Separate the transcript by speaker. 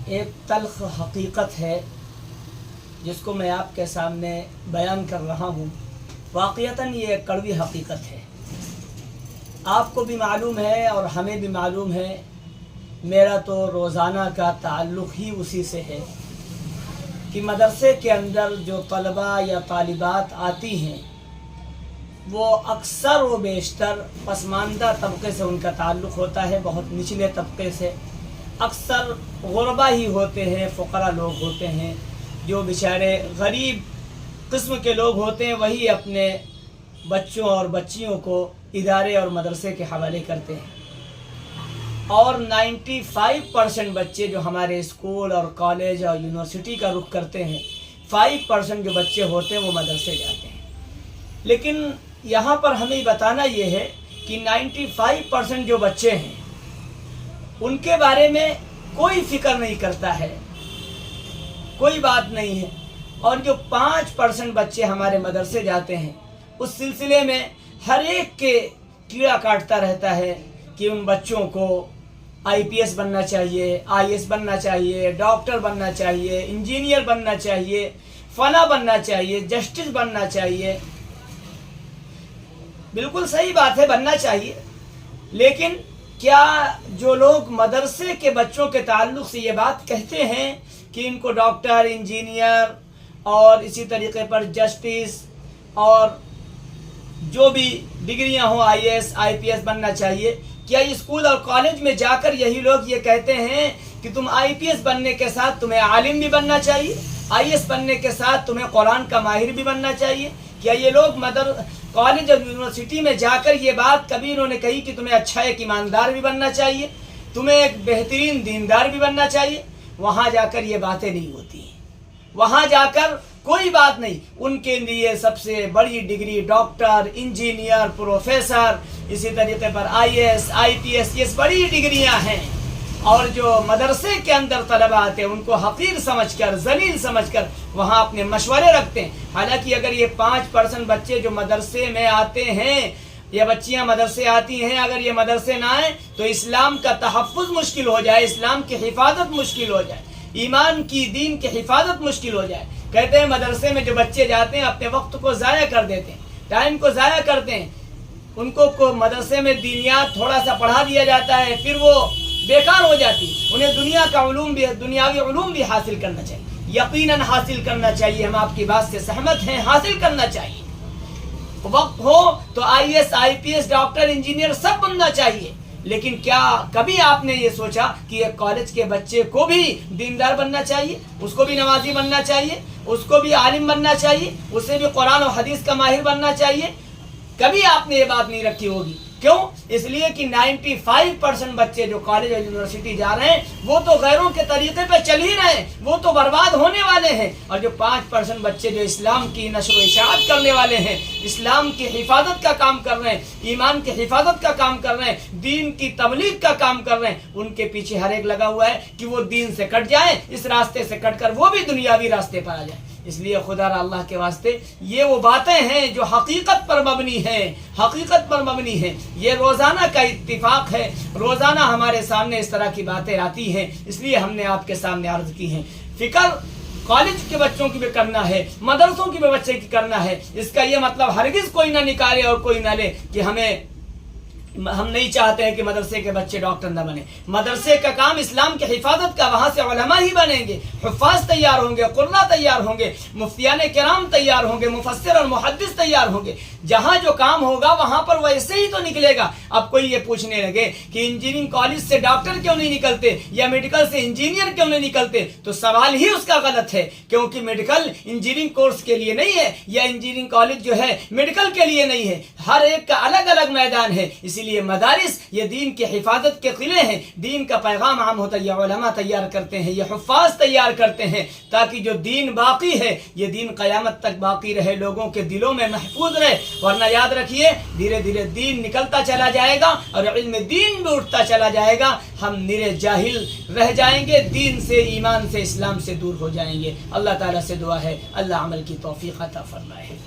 Speaker 1: ایک تلخ حقیقت ہے جس کو میں آپ کے سامنے بیان کر رہا ہوں۔ واقعتاً یہ ایک کڑوی حقیقت ہے، آپ کو بھی معلوم ہے اور ہمیں بھی معلوم ہے، میرا تو روزانہ کا تعلق ہی اسی سے ہے کہ مدرسے کے اندر جو طلباء یا طالبات آتی ہیں وہ اکثر و بیشتر پسماندہ طبقے سے ان کا تعلق ہوتا ہے، بہت نچلے طبقے سے۔ اکثر غربا ہی ہوتے ہیں، فقراء لوگ ہوتے ہیں، جو بیچارے غریب قسم کے لوگ ہوتے ہیں، وہی اپنے بچوں اور بچیوں کو ادارے اور مدرسے کے حوالے کرتے ہیں۔ اور 95% بچے جو ہمارے اسکول اور کالج اور یونیورسٹی کا رخ کرتے ہیں، 5% جو بچے ہوتے ہیں وہ مدرسے جاتے ہیں۔ لیکن یہاں پر ہمیں بتانا یہ ہے کہ 95% جو بچے ہیں ان کے بارے میں کوئی فکر نہیں کرتا ہے، کوئی بات نہیں ہے۔ اور جو 5% بچے ہمارے مدرسے جاتے ہیں، اس سلسلے میں ہر ایک کے کیڑا کاٹتا رہتا ہے کہ ان بچوں کو IPS بننا چاہیے، IAS بننا چاہیے، ڈاکٹر بننا چاہیے، انجینئر بننا چاہیے، فلاں بننا چاہیے، جسٹس بننا چاہیے۔ بالکل صحیح بات ہے، بننا چاہیے، لیکن کیا جو لوگ مدرسے کے بچوں کے تعلق سے یہ بات کہتے ہیں کہ ان کو ڈاکٹر، انجینئر اور اسی طریقے پر جسٹس اور جو بھی ڈگریاں ہوں IAS IPS بننا چاہیے، کیا اسکول اور کالج میں جا کر یہی لوگ یہ کہتے ہیں کہ تم IPS بننے کے ساتھ تمہیں عالم بھی بننا چاہیے، IAS بننے کے ساتھ تمہیں قرآن کا ماہر بھی بننا چاہیے؟ کیا یہ لوگ کالج اور یونیورسٹی میں جا کر یہ بات کبھی انہوں نے کہی کہ تمہیں اچھا ایک ایماندار بھی بننا چاہیے، تمہیں ایک بہترین دیندار بھی بننا چاہیے؟ وہاں جا کر یہ باتیں نہیں ہوتی ہیں، وہاں جا کر کوئی بات نہیں۔ ان کے لیے سب سے بڑی ڈگری ڈاکٹر، انجینئر، پروفیسر، اسی طریقے پر IAS IPS، یہ بڑی ڈگریاں ہیں۔ اور جو مدرسے کے اندر طلباء آتے ہیں ان کو حقیر سمجھ کر، ذلیل سمجھ کر وہاں اپنے مشورے رکھتے ہیں۔ حالانکہ اگر یہ 5% بچے جو مدرسے میں آتے ہیں یا بچیاں مدرسے آتی ہیں، اگر یہ مدرسے نہ آئیں تو اسلام کا تحفظ مشکل ہو جائے، اسلام کی حفاظت مشکل ہو جائے، ایمان کی دین کی حفاظت مشکل ہو جائے۔ کہتے ہیں مدرسے میں جو بچے جاتے ہیں اپنے وقت کو ضائع کر دیتے ہیں، ٹائم کو ضائع کرتے ہیں، ان کو مدرسے میں دینیات تھوڑا سا پڑھا دیا جاتا ہے، پھر وہ بیکار ہو جاتی۔ انہیں دنیاوی علوم بھی حاصل کرنا چاہیے، یقیناً حاصل کرنا چاہیے، ہم آپ کی بات سے سہمت ہیں، حاصل کرنا چاہیے۔ وقت ہو تو IAS IPS ڈاکٹر انجینئر سب بننا چاہیے، لیکن کیا کبھی آپ نے یہ سوچا کہ ایک کالج کے بچے کو بھی دیندار بننا چاہیے، اس کو بھی نمازی بننا چاہیے، اس کو بھی عالم بننا چاہیے، اسے بھی قرآن و حدیث کا ماہر بننا چاہیے؟ کبھی آپ نے یہ بات نہیں رکھی ہوگی۔ کیوں؟ اس لیے کہ 95% بچے جو کالج اور یونیورسٹی جا رہے ہیں وہ تو غیروں کے طریقے پہ چل ہی رہے ہیں، وہ تو برباد ہونے والے ہیں۔ اور جو 5% بچے جو اسلام کی نشر و اشاعت کرنے والے ہیں، اسلام کی حفاظت کا کام کر رہے ہیں، ایمان کی حفاظت کا کام کر رہے ہیں، دین کی تبلیغ کا کام کر رہے ہیں، ان کے پیچھے ہر ایک لگا ہوا ہے کہ وہ دین سے کٹ جائیں، اس راستے سے کٹ کر وہ بھی دنیاوی راستے پر آ جائیں۔ اس لیے خدا را اللہ کے واسطے یہ وہ باتیں ہیں جو حقیقت پر مبنی ہیں، حقیقت پر مبنی ہیں۔ یہ روزانہ کا اتفاق ہے، روزانہ ہمارے سامنے اس طرح کی باتیں آتی ہیں، اس لیے ہم نے آپ کے سامنے عرض کی ہیں۔ فکر کالج کے بچوں کی بھی کرنا ہے، مدرسوں کی بھی بچے کی کرنا ہے۔ اس کا یہ مطلب ہرگز کوئی نہ نکالے اور کوئی نہ لے کہ ہم نہیں چاہتے ہیں کہ مدرسے کے بچے ڈاکٹر نہ بنے۔ مدرسے کا کام اسلام کی حفاظت کا، وہاں سے علماء ہی بنیں گے، حفاظ تیار ہوں گے، قراء تیار ہوں گے، مفتیان کرام تیار ہوں گے، مفسر اور محدث تیار ہوں گے۔ جہاں جو کام ہوگا وہاں پر ویسے ہی تو نکلے گا۔ اب کوئی یہ پوچھنے لگے کہ انجینئرنگ کالج سے ڈاکٹر کیوں نہیں نکلتے یا میڈیکل سے انجینئر کیوں نہیں نکلتے، تو سوال ہی اس کا غلط ہے، کیونکہ میڈیکل انجینئرنگ کورس کے لیے نہیں ہے یا انجینئرنگ کالج جو ہے میڈیکل کے لیے نہیں ہے، ہر ایک کا الگ الگ میدان ہے۔ اسی لیے مدارس یہ دین کی حفاظت کے قلعے ہیں، دین کا پیغام عام ہوتا ہے، یہ علماء تیار کرتے ہیں، یہ حفاظ تیار کرتے ہیں، تاکہ جو دین باقی ہے یہ دین قیامت تک باقی رہے، لوگوں کے دلوں میں محفوظ رہے۔ ورنہ یاد رکھیے دھیرے دھیرے دین نکلتا چلا جائے گا اور علم دین بھی اٹھتا چلا جائے گا، ہم نرے جاہل رہ جائیں گے، دین سے، ایمان سے، اسلام سے دور ہو جائیں گے۔ اللہ تعالیٰ سے دعا ہے اللہ عمل کی توفیق عطا فرمائے۔